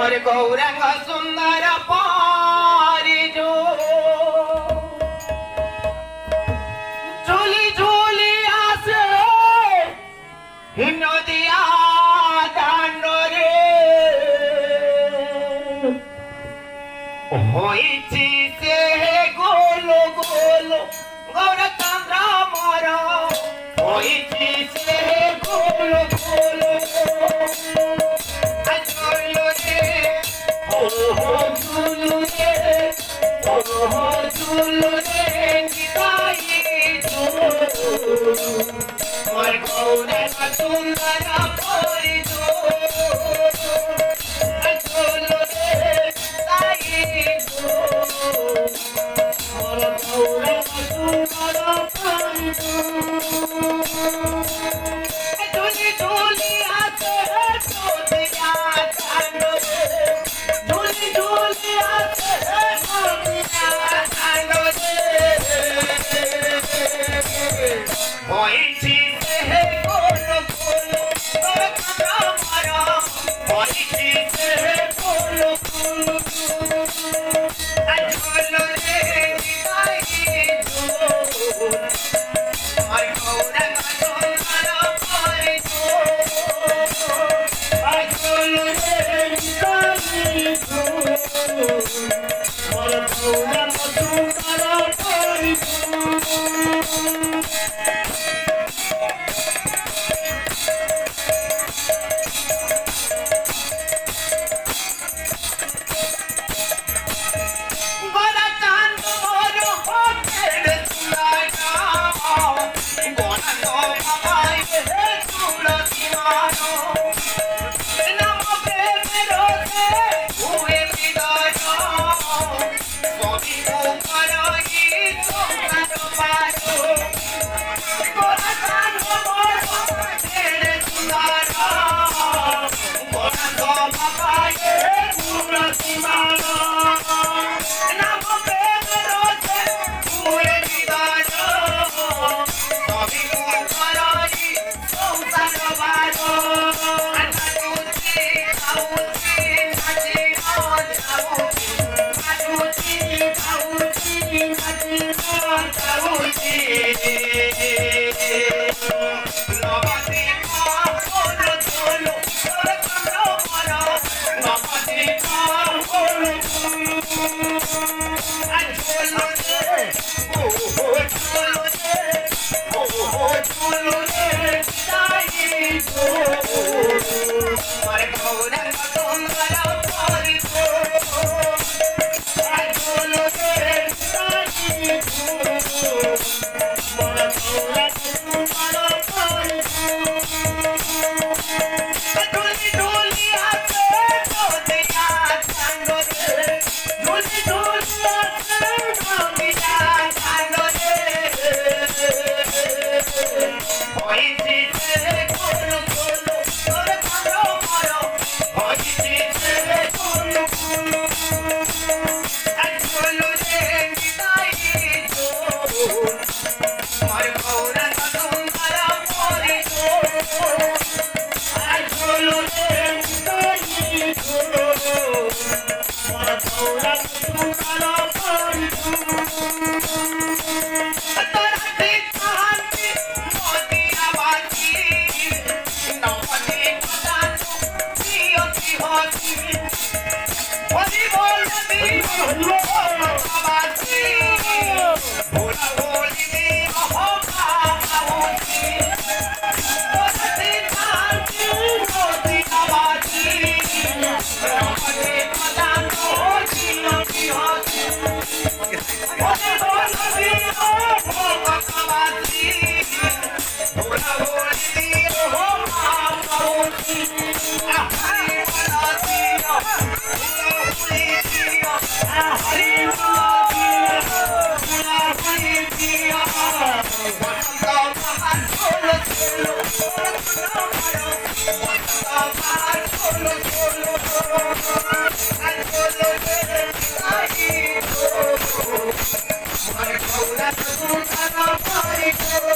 मोर गौरंग सुंदर पारिजो झूली झूली आसे नदिया दांडरे होइछि से गोलो गोलो गौरचंद्र मोर होइछि से गोलो गोलो झूलू रे झूलू रे झूलू रे निताई झूलू मोर गौरंग सुंदर पारिजो झूलू रे ताई झूलू मोर गौरंग सुंदर पारिजो झूली झूली आते नदिया दांडरे झूली झूली आते नदिया दांडरे होइछि से गोलो गोलो गौरचंद्र मोर होइछि से गोलो गोलो झूलू रे निताई झूलू मोर गौरंग सुंदर पारिजो झूलू रे निताई झूलू मोर गौरंग सुंदर पारिजो